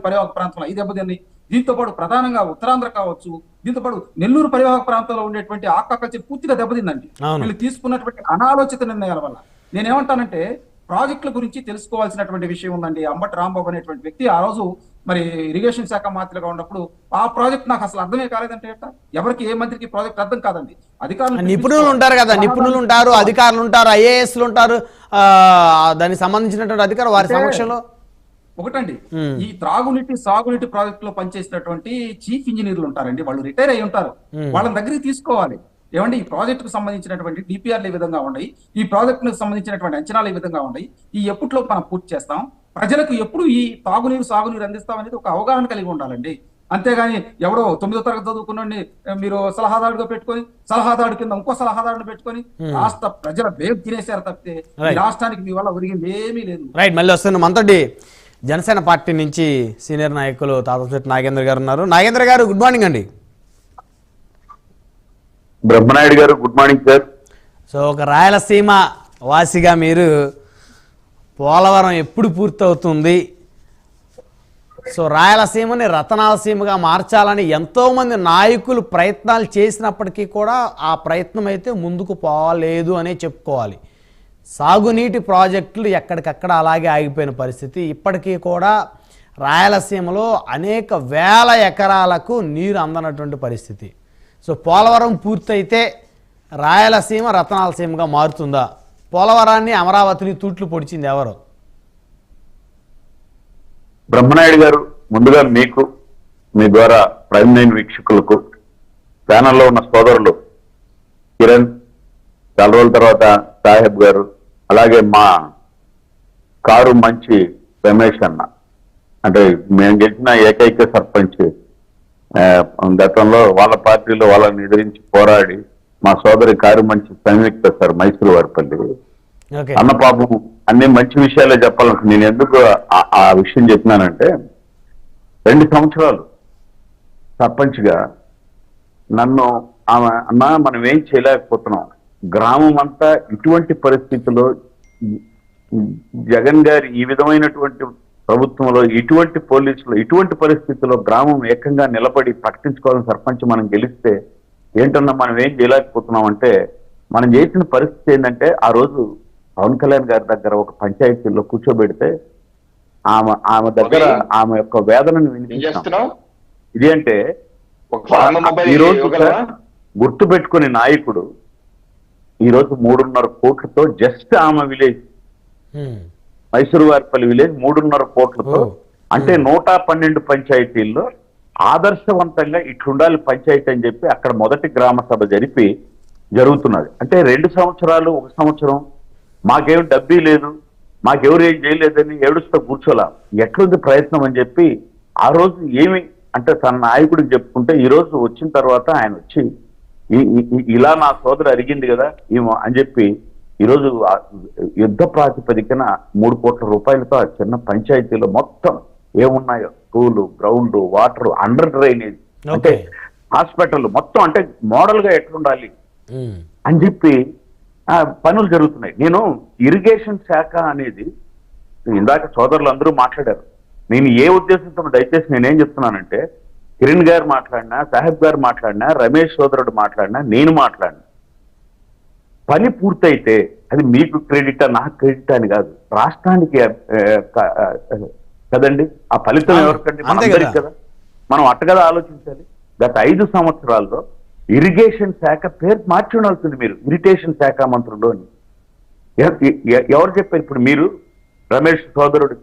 పరివాహక ప్రాంతంలో ఈ దెబ్బతింది. దీంతో పాటు ప్రధానంగా ఉత్తరాంధ్ర కావచ్చు, దీంతో పాటు నెల్లూరు పరివాహక ప్రాంతంలో ఉండేటువంటి ఆక్వాకల్చర్ పూర్తిగా దెబ్బతిందండి వీళ్ళు తీసుకున్నటువంటి అనాలోచిత నిర్ణయాల వల్ల. నేనేమంటానంటే ప్రాజెక్టుల గురించి తెలుసుకోవాల్సినటువంటి విషయం ఉందండి. అంబటి రాంబాబు అనేటువంటి వ్యక్తి ఆ రోజు మరి ఇరిగేషన్ శాఖ మంత్రిగా ఉన్నప్పుడు ఆ ప్రాజెక్ట్ నాకు అసలు అర్థమే కాలేదంటే ఎవరికి ఏ మంత్రికి ప్రాజెక్ట్ అర్థం కాదండి. అధికారులు నిపుణులు ఉంటారు కదా, నిపుణులు ఉంటారు, అధికారులు ఉంటారు, ఐఏఎస్లు ఉంటారు, దానికి సంబంధించినటువంటి అధికారులు వారి సమక్షంలో. ఒకటండి, ఈ త్రాగునీటి సాగునీటి ప్రాజెక్ట్ లో పనిచేసినటువంటి చీఫ్ ఇంజనీర్లు ఉంటారండి, వాళ్ళు రిటైర్ అయి ఉంటారు. వాళ్ళని దగ్గరికి తీసుకోవాలి. ఏమండి, ఈ ప్రాజెక్ట్ కు సంబంధించినటువంటి డిపిఆర్లు ఈ విధంగా ఉన్నాయి, ఈ ప్రాజెక్ట్ కు సంబంధించినటువంటి అంచనాలు ఈ విధంగా ఉన్నాయి, ఈ ఎప్పట్లో మనం పూర్తి చేస్తాం, ప్రజలకు ఎప్పుడు ఈ తాగునీరు సాగునీరు అందిస్తాం అనేది ఒక అవగాహన కలిగి ఉండాలండి. అంతేగాని ఎవడో 9వ తరగతి చదువుకున్న మీరు సలహాదారుగా పెట్టుకొని సలహాదారు కింద ఇంకో సలహాదారుని పెట్టుకొని రాష్ట్ర ప్రజల బేగ్ తినేశారు తప్పితే ఈ రాష్ట్రానికి మీ వల్ల ఒరిగింది ఏమీ లేదు. రైట్, మళ్ళీ వస్తున్నాం. మనతోటి జనసేన పార్టీ నుంచి సీనియర్ నాయకులు తాతశెట్టి నాగేంద్ర గారు ఉన్నారు. నాగేంద్ర గారు, గుడ్ మార్నింగ్ అండి. బ్రహ్మనాయుడు గారు, గుడ్ మార్నింగ్ సార్. సో ఒక రాయలసీమ వాసిగా మీరు పోలవరం ఎప్పుడు పూర్తవుతుంది, సో రాయలసీమని రతనాలసీమగా మార్చాలని ఎంతోమంది నాయకులు ప్రయత్నాలు చేసినప్పటికీ కూడా ఆ ప్రయత్నం అయితే ముందుకు పోలేదు అనే చెప్పుకోవాలి. సాగునీటి ప్రాజెక్టులు ఎక్కడికక్కడ అలాగే ఆగిపోయిన పరిస్థితి. ఇప్పటికీ కూడా రాయలసీమలో అనేక వేల ఎకరాలకు నీరు అందనటువంటి పరిస్థితి. సో పోలవరం పూర్తయితే రాయలసీమ రతనాలసీమగా మారుతుందా? పోలవరాన్ని అమరావతిని తూట్లు పొడిచింది ఎవరు? బ్రహ్మనాయుడు గారు, ముందుగా మీకు, మీ ద్వారా ప్రైమ్ 9 వీక్షకులకు, ప్యానల్లో ఉన్న సోదరులు కిరణ్, చాలా రోజుల తర్వాత సాహెబ్ గారు, అలాగే మా కారు మంచి రమేష్ అన్న, అంటే మేము గెలిచిన ఏకైక సర్పంచ్, గతంలో వాళ్ళ పార్టీలో వాళ్ళని ఎదిరించి పోరాడి మా సోదరి కారు మంచి సంయుక్త సార్ మైసూరు వారిపల్లి అన్న. పాపం అన్ని మంచి విషయాలే చెప్పాలంటే నేను ఎందుకు ఆ విషయం చెప్పినానంటే 2 సంవత్సరాలు సర్పంచ్గా నన్ను ఆమె అన్నా మనం ఏం చేయలేకపోతున్నాం, గ్రామం అంతా ఇటువంటి పరిస్థితుల్లో, జగన్ గారి ఈ విధమైనటువంటి ప్రభుత్వంలో, ఇటువంటి పోలీసులు, ఇటువంటి పరిస్థితుల్లో గ్రామం ఏకంగా నిలబడి పట్టించుకోవాలని సర్పంచ్ మనం గెలిస్తే ఏంటన్నా మనం ఏం చేయలేకపోతున్నాం అంటే, మనం చేసిన పరిస్థితి ఏంటంటే ఆ రోజు పవన్ కళ్యాణ్ గారి దగ్గర ఒక పంచాయతీలో కూర్చోబెడితే ఆమె దగ్గర ఆమె యొక్క వేదనను వినిపిస్తున్నాం. ఇది అంటే ఈరోజు గుర్తు పెట్టుకునే నాయకుడు ఈరోజు 3.5 కోట్లతో జస్ట్ ఆమె విలేజ్ మైసూరు వారిపల్లి విలేజ్ 3.5 కోట్లతో, అంటే 112 పంచాయతీల్లో ఆదర్శవంతంగా ఇట్లుండాలి పంచాయతీ అని చెప్పి అక్కడ మొదటి గ్రామ సభ జరిపి జరుగుతున్నది. అంటే 2 సంవత్సరాలు, 1 సంవత్సరం మాకేం డబ్బీ లేదు, మాకెవరు ఏం చేయలేదని ఏడుస్తూ కూర్చోలా. ఎట్లుంది ప్రయత్నం అని చెప్పి ఆ రోజు ఏమి అంటే తన నాయకుడికి చెప్పుకుంటే, ఈ రోజు వచ్చిన తర్వాత ఆయన వచ్చి ఇలా నా సోదరు అడిగింది కదా ఏమో అని చెప్పి ఈరోజు యుద్ధ ప్రాతిపదికన 3 కోట్ల రూపాయలతో ఆ చిన్న పంచాయతీలో మొత్తం ఏమున్నాయో school, ground, water, under drainage, అంటే హాస్పిటల్ మొత్తం, అంటే మోడల్ గా ఎట్లుండాలి అని చెప్పి పనులు జరుగుతున్నాయి. నేను ఇరిగేషన్ శాఖ అనేది ఇందాక సోదరులు అందరూ మాట్లాడారు. నేను ఏ ఉద్దేశంతో దయచేసి నేనేం చెప్తున్నానంటే, కిరణ్ గారు మాట్లాడినా, సాహెబ్ గారు మాట్లాడినా, రమేష్ సోదరుడు మాట్లాడినా, నేను మాట్లాడినా, పని పూర్తయితే అది మీకు క్రెడిట్, నాకు క్రెడిట్ అని కాదు, రాష్ట్రానికి కదండి. ఆ ఫలితం ఎవరికండి? మనందరికి కదా. మనం అట్ట కదా ఆలోచించాలి. గత 5 సంవత్సరాల్లో ఇరిగేషన్ శాఖ పేరు మార్చి ఉండాల్సింది మీరు, ఇరిటేషన్ శాఖ మంత్రులు అని ఎవరు చెప్పారు? ఇప్పుడు మీరు రమేష్ సోదరుడు,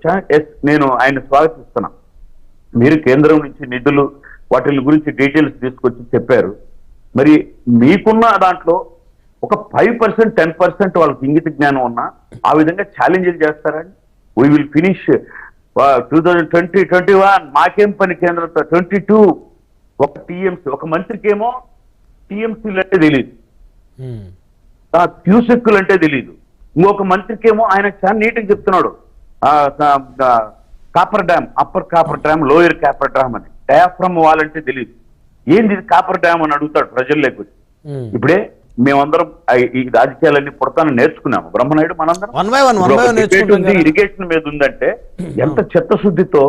నేను ఆయన స్వాగతిస్తున్నా. మీరు కేంద్రం నుంచి నిధులు వాటి గురించి డీటెయిల్స్ తీసుకొచ్చి చెప్పారు. మరి మీకున్న దాంట్లో ఒక 5%, 10% వాళ్ళకి ఇంగిత జ్ఞానం ఉన్నా ఆ విధంగా ఛాలెంజ్లు చేస్తారని, వీ విల్ ఫినిష్ 2020-21 మాకేం పని కేంద్రంతో, 22 ఒక టీఎంసీ, ఒక మంత్రికి ఏమో టీఎంసీలు అంటే తెలియదు, క్యూసెక్కులు అంటే తెలియదు, ఇంకొక మంత్రికి ఏమో ఆయన చాలా నీట్గా చెప్తున్నాడు copper dam, upper coffer dam, lower copper dam అని, డయాఫ్రమ్ వాల్ అంటే తెలియదు. ఏంది ఇది కాపర్ డ్యామ్ అని అడుగుతాడు ప్రజల్లోకి వచ్చి. ఇప్పుడే మేమందరం ఈ రాజకీయాలన్నీ పుడతానని నేర్చుకున్నాము. బ్రహ్మనాయుడు మనందరం ఇరిగేషన్ మీద ఉందంటే ఎంత చిత్తశుద్ధితో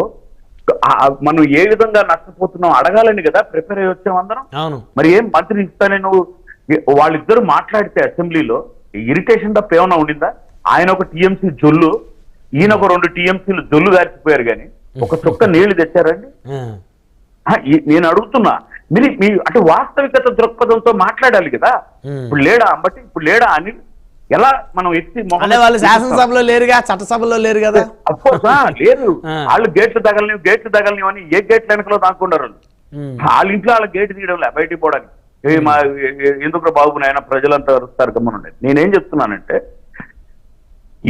మనం ఏ విధంగా నష్టపోతున్నాం అడగాలని కదా ప్రిపేర్ అయ్యి వచ్చాం అందరం. అవును. మరి ఏం మంత్రి ఇస్తానే నువ్వు వాళ్ళిద్దరు మాట్లాడితే అసెంబ్లీలో ఇరిటేషన్ తప్ప ఏమైనా ఉండిందా? ఆయన ఒక టీఎంసీ జొల్లు, ఈయన ఒక 2 టీఎంసీలు జొల్లు గారిచిపోయారు కానీ ఒక చుక్క నీళ్లు తెచ్చారండి? నేను అడుగుతున్నా, మీరు అంటే వాస్తవికత దృక్పథంతో మాట్లాడాలి కదా. ఇప్పుడు లేడా అని ఎలా మనం ఎత్తి వాళ్ళు శాసనసభలో లేరుగా, చట్టసభలో లేరు కదా. అఫ్కోర్స్ లేదు. వాళ్ళు గేట్లు తగలని అని ఏ గేట్ల వెనకలో దాక్కున్నారు వాళ్ళ ఇంట్లో వాళ్ళ గేట్ తీయడం లే బయటికి పోవడానికి. ఎందుకు బాబు నాయన ప్రజలంతా వస్తారు గమనండి. నేనేం చెప్తున్నానంటే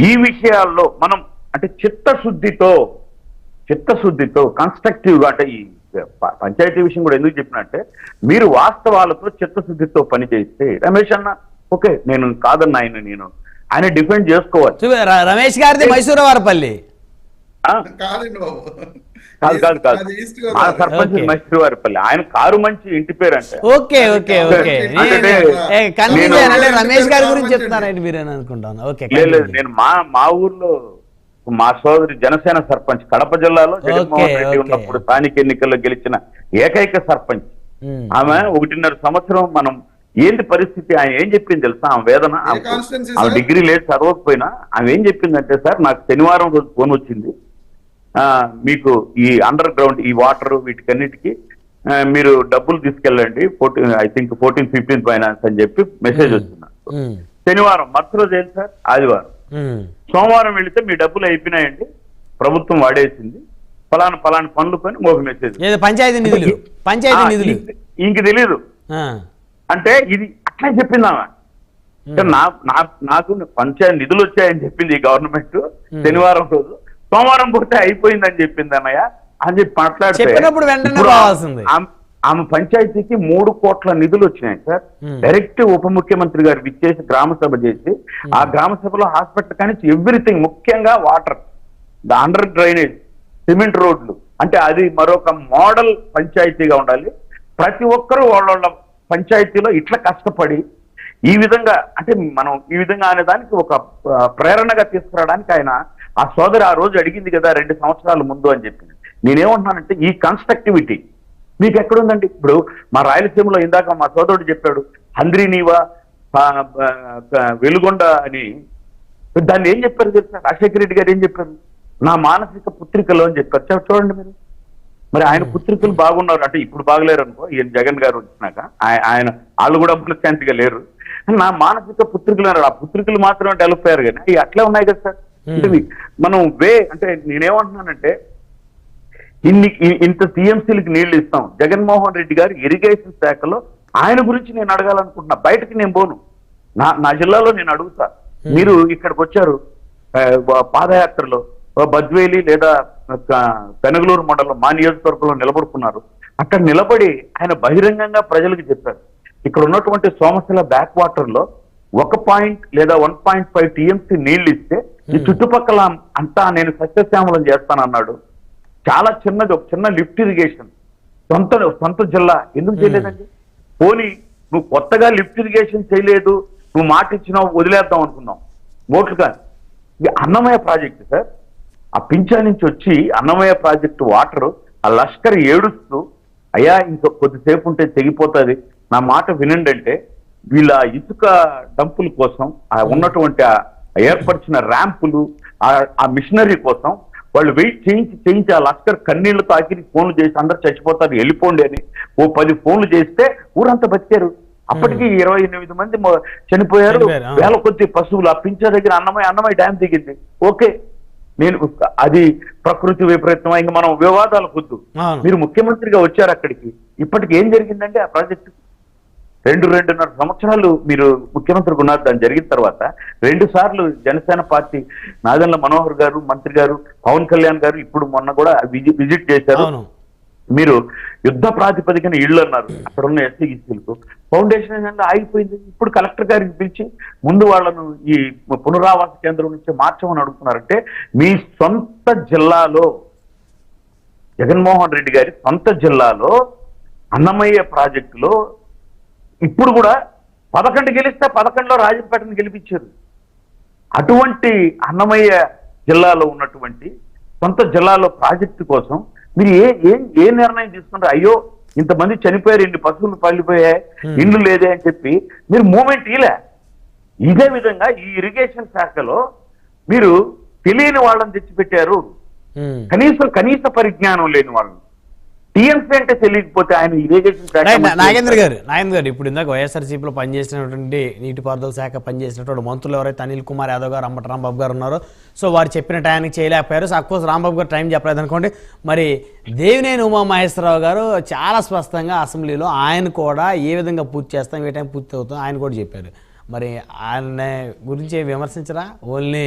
ఈ విషయాల్లో మనం అంటే చిత్తశుద్ధితో కన్స్ట్రక్టివ్ గా, అంటే ఈ పంచాయతీ విషయం కూడా ఎందుకు చెప్పినట్టే మీరు వాస్తవాలతో చిత్తశుద్ధితో పనిచేస్తే రమేష్ అన్న ఓకే, నేను కాదన్న ఆయన డిఫెండ్ చేసుకోవాలి. రమేష్ గారిది మైసూరవారపల్లి కాదు సర్పంచ్ మైసూరవారపల్లి. ఆయన కారు మంచి ఇంటి పేరు అంటే ఓకే ఓకే ఓకే రమేష్ గారి గురించి చెప్తున్నారండి మీరు అనుకుంటాను. లేదు, నేను మా ఊర్లో మా సోదరి జనసేన సర్పంచ్, కడప జిల్లాలో జగన్మోహన్ రెడ్డి ఉన్నప్పుడు స్థానిక ఎన్నికల్లో గెలిచిన ఏకైక సర్పంచ్ ఆమె. 1.5 సంవత్సరం మనం ఏంటి పరిస్థితి, ఆయన ఏం చెప్పింది తెలుసా? ఆమె వేదన. ఆమె డిగ్రీ లేదు, చదవకపోయినా ఆమె ఏం చెప్పిందంటే, సార్ నాకు శనివారం రోజు ఫోన్ వచ్చింది, మీకు ఈ అండర్ గ్రౌండ్ ఈ వాటర్ వీటికన్నిటికీ మీరు డబ్బులు తీసుకెళ్ళండి, 14-15 ఫైనాన్స్ అని చెప్పి మెసేజ్ వచ్చింది. శనివారం మరుసటి రోజు ఏంటి సార్? ఆదివారం. సోమవారం వెళితే మీ డబ్బులు అయిపోయినాయండి, ప్రభుత్వం వాడేసింది, ఫలానా పనులు కొని ఒక మెసేజ్. పంచాయతీ నిధులు ఇంక తెలీదు అంటే ఇది అట్లా చెప్పింది ఆమె. నాకు పంచాయతీ నిధులు వచ్చాయని చెప్పింది ఈ గవర్నమెంట్ శనివారం రోజు, సోమవారం పోతే అయిపోయిందని చెప్పింది అన్నయ్య అని చెప్పి మాట్లాడితే ఆమె పంచాయతీకి 3 కోట్ల నిధులు వచ్చినాయి సార్. డైరెక్ట్ ఉప ముఖ్యమంత్రి గారు విచ్చేసి గ్రామ సభ చేసి ఆ గ్రామ సభలో హాస్పిటల్ కానీ ఎవ్రీథింగ్, ముఖ్యంగా వాటర్, అండర్ డ్రైనేజ్, సిమెంట్ రోడ్లు, అంటే అది మరొక మోడల్ పంచాయతీగా ఉండాలి. ప్రతి ఒక్కరూ వాళ్ళ పంచాయతీలో ఇట్లా కష్టపడి ఈ విధంగా, అంటే మనం ఈ విధంగా అనే దానికి ఒక ప్రేరణగా తీసుకురావడానికి ఆయన ఆ సోదరి ఆ రోజు అడిగింది కదా 2 సంవత్సరాల ముందు అని చెప్పింది. నేనేమంటున్నానంటే ఈ కన్స్ట్రక్టివిటీ మీకు ఎక్కడుందండి? ఇప్పుడు మా రాయలసీమలో ఇందాక మా సోదరుడు చెప్పాడు హంద్రీనీవా వెలుగొండ అని, దాన్ని ఏం చెప్పారు తెలుసా? రాజశేఖర రెడ్డి గారు ఏం చెప్పారు? నా మానసిక పుత్రికలో అని చెప్పారు. చూడండి మీరు, మరి ఆయన పుత్రికలు బాగున్నారు అంటే ఇప్పుడు బాగలేరు అనుకో, ఈయన జగన్ గారు వచ్చినాక ఆయన వాళ్ళు కూడా మనశ్శాంతిగా లేరు. నా మానసిక పుత్రికలు అన్నాడు. ఆ పుత్రికలు మాత్రమే డెవలప్ అయ్యారు కానీ అవి అట్లే ఉన్నాయి కదా సార్. అంటే మనం అంటే నేనేమంటున్నానంటే ఇంత టీఎంసీలకి నీళ్లు ఇస్తాం, జగన్మోహన్ రెడ్డి గారు ఇరిగేషన్ శాఖలో ఆయన గురించి నేను అడగాలనుకుంటున్నా. బయటకి నేను పోను, నా జిల్లాలో నేను అడుగుతా. మీరు ఇక్కడికి వచ్చారు పాదయాత్రలో, బద్వేలి లేదా పెనగలూరు మండలం మా నియోజకవర్గంలో నిలబడుకున్నారు. అక్కడ నిలబడి ఆయన బహిరంగంగా ప్రజలకు చెప్పారు, ఇక్కడ ఉన్నటువంటి సోమశిల బ్యాక్ వాటర్ లో 1 లేదా 1.5 టీఎంసీ నీళ్లు ఇస్తే ఈ చుట్టుపక్కల అంతా నేను సస్యశ్యామలం చేస్తానన్నాడు. చాలా చిన్నది, ఒక చిన్న లిఫ్ట్ ఇరిగేషన్, సొంత జిల్లా ఎందుకు చేయలేదండి? పోనీ నువ్వు కొత్తగా లిఫ్ట్ ఇరిగేషన్ చేయలేదు, నువ్వు మాట ఇచ్చినావు వదిలేద్దాం అనుకున్నావు, ఓట్లు కాదు. ఇది అన్నమయ్య ప్రాజెక్టు సార్, ఆ పింఛా నుంచి వచ్చి అన్నమయ్య ప్రాజెక్టు వాటర్ ఆ లష్కర్ ఏడుస్తూ అయ్యా ఇంకో కొద్దిసేపు ఉంటే తెగిపోతుంది, నా మాట వినండి అంటే వీళ్ళ ఇసుక డంపుల కోసం ఉన్నటువంటి ఏర్పరిచిన ర్యాంపులు ఆ మిషనరీ కోసం వాళ్ళు వెయిట్ చేయించి ఆ లష్కర్ కన్నీళ్లు తాకి ఫోన్లు చేసి అందరు చచ్చిపోతారు వెళ్ళిపోండి అని 10 ఫోన్లు చేస్తే ఊరంతా బతికారు. అప్పటికి 28 మంది చనిపోయారు, వేల కొద్ది పశువులు. ఆ పింఛ దగ్గర అన్నమయ్య డ్యామ్ దిగింది. ఓకే, నేను అది ప్రకృతి విపరీతం, ఇంకా మనం వివాదాలకు వద్దు. మీరు ముఖ్యమంత్రిగా వచ్చారు అక్కడికి, ఇప్పటికి ఏం జరిగిందంటే ఆ ప్రాజెక్టు 2.5 సంవత్సరాలు మీరు ముఖ్యమంత్రిగా ఉన్నారు. దాని జరిగిన తర్వాత 2 సార్లు జనసేన పార్టీ నాదెండ్ల మనోహర్ గారు, మంత్రి గారు, పవన్ కళ్యాణ్ గారు ఇప్పుడు మొన్న కూడా విజిట్ చేశారు. మీరు యుద్ధ ప్రాతిపదికన ఇళ్ళు అన్నారు, అక్కడ ఉన్న ఎస్సీలకు ఫౌండేషన్ ఆగిపోయింది. ఇప్పుడు కలెక్టర్ గారికి పిలిచి ముందు వాళ్ళను ఈ పునరావాస కేంద్రం నుంచి మార్చమని అడుగుతున్నారంటే మీ సొంత జిల్లాలో, జగన్మోహన్ రెడ్డి గారి సొంత జిల్లాలో అన్నమయ్య ప్రాజెక్టులో ఇప్పుడు కూడా 11 గెలిస్తే 11లో రాజంపేటను గెలిపించారు. అటువంటి అన్నమయ్య జిల్లాలో ఉన్నటువంటి సొంత జిల్లాలో ప్రాజెక్టు కోసం మీరు ఏ నిర్ణయం తీసుకుంటారు? అయ్యో ఇంతమంది చనిపోయారు, ఇన్ని పశువులు పళ్ళిపోయాయి, ఇండ్లు లేదే అని చెప్పి మీరు మూమెంట్ ఇలా. ఇదే విధంగా ఈ ఇరిగేషన్ శాఖలో మీరు తెలియని వాళ్ళని తెచ్చిపెట్టారు, కనీస పరిజ్ఞానం లేని వాళ్ళని. టీఎంసీ అంటే తెలియకపోతే ఆయన ఇరిగేషన్ శాఖ నాగేంద్ర గారు ఇప్పుడు ఇందాక వైఎస్ఆర్సీపీలో పనిచేసినటువంటి నీటిపారుదల శాఖ పనిచేసినటువంటి మంత్రులు ఎవరైతే అనిల్ కుమార్ యాదవ్ గారు, అంబటి రాంబాబు గారు ఉన్నారో, సో వారు చెప్పిన టైంకి చేయలేకపోయారు. సో అఫ్కోర్స్ రాంబాబు గారు టైం చెప్పలేదు అనుకోండి. మరి దేవినేని ఉమామహేశ్వరరావు గారు చాలా స్పష్టంగా అసెంబ్లీలో ఆయన కూడా ఏ విధంగా పూర్తి చేస్తాం, ఏ టైం పూర్తి అవుతాం ఆయన కూడా చెప్పారు. మరి ఆయన గురించి విమర్శించరా? ఓన్లీ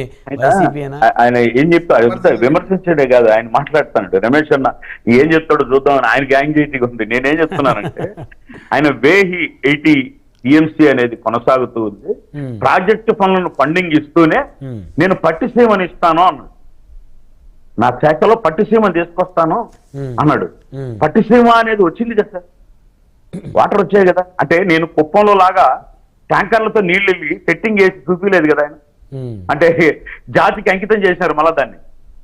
ఆయన ఏం చెప్తాడు? విమర్శించడే కాదు, ఆయన మాట్లాడుతాడు. రమేష్ అన్న ఏం చెప్తాడు చూద్దామని ఆయనకి యాంగ్జైటీగా ఉంది. నేనేం చెప్తున్నానంటే ఆయన వేహి 80 టీఎంసీ అనేది కొనసాగుతూ ఉంది. ప్రాజెక్టు పనులను ఫండింగ్ ఇస్తూనే నేను పట్టిసీమని ఇస్తాను అన్నాడు. నా శాఖలో పట్టిసీమని తీసుకొస్తాను అన్నాడు. పట్టిసీమ అనేది వచ్చింది కదా సార్, వాటర్ వచ్చాయి కదా. అంటే నేను కుప్పంలో లాగా ట్యాంకర్లతో నీళ్లు వెళ్ళి సెట్టింగ్ చేసి చూపించలేదు కదా ఆయన. అంటే జాతికి అంకితం చేశారు మళ్ళా దాన్ని.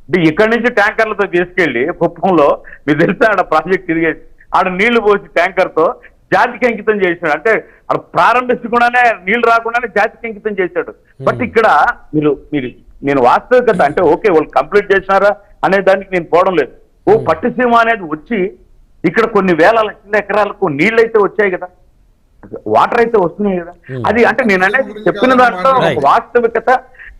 అంటే ఇక్కడి నుంచి ట్యాంకర్లతో తీసుకెళ్లి కుప్పంలో మీరు తెలిసిన ఆడ ప్రాజెక్ట్ తిరిగేసి ఆడ నీళ్లు పోసి ట్యాంకర్తో జాతికి అంకితం చేశాడు. అంటే ఆడ ప్రారంభించకుండానే నీళ్లు రాకుండానే జాతికి అంకితం చేశాడు. బట్ ఇక్కడ మీరు నేను వాస్తవికత అంటే ఓకే వాళ్ళు కంప్లీట్ చేసినారా అనే దానికి నేను పోవడం లేదు. పట్టిసీమ అనేది వచ్చి ఇక్కడ కొన్ని వేల లక్షల ఎకరాలకు నీళ్ళు అయితే వచ్చాయి కదా, వాటర్ అయితే వస్తున్నాయి కదా. అది అంటే నేను అనేది చెప్పిన దాంట్లో వాస్తవికత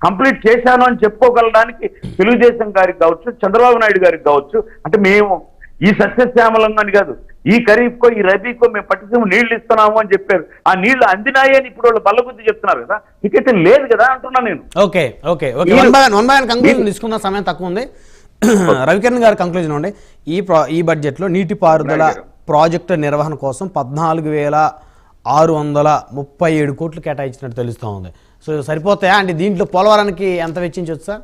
కంప్లీట్ చేశాను అని చెప్పుకోగలడానికి తెలుగుదేశం గారికి కావచ్చు, చంద్రబాబు నాయుడు గారికి కావచ్చు, అంటే మేము ఈ సస్యశ్యామలంగా అని కాదు, ఈ ఖరీఫ్కో ఈ రబీకో మేము పట్టిసీమ నీళ్లు ఇస్తున్నాము అని చెప్పారు. ఆ నీళ్లు అందినాయి అని ఇప్పుడు వాళ్ళు బల్లగుద్ది చెప్తున్నారు కదా, ఇకైతే లేదు కదా అంటున్నా నేను. ఓకే కంక్లూజన్ తీసుకున్న సమయం తక్కువ ఉంది. రవికిరణ్ గారు కంక్లూజన్ ఉండే ఈ బడ్జెట్లో నీటిపారుదల ప్రాజెక్టు నిర్వహణ కోసం 14,637 కోట్లు కేటాయించినట్టు తెలుస్తూ ఉంది. సో సరిపోతాయా అంటే దీంట్లో పోలవరానికి ఎంత వెచ్చించవచ్చు సార్?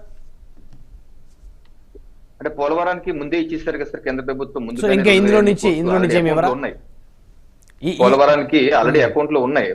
అంటే పోలవరానికి ముందే ఇచ్చేసారు కదా సార్ కేంద్ర ప్రభుత్వం. ముందు ఇంకా ఇందులో నుంచి ఏమి వివరాలు ఉన్నాయి? పోలవరానికి ఆల్రెడీ అకౌంట్ లో ఉన్నాయి.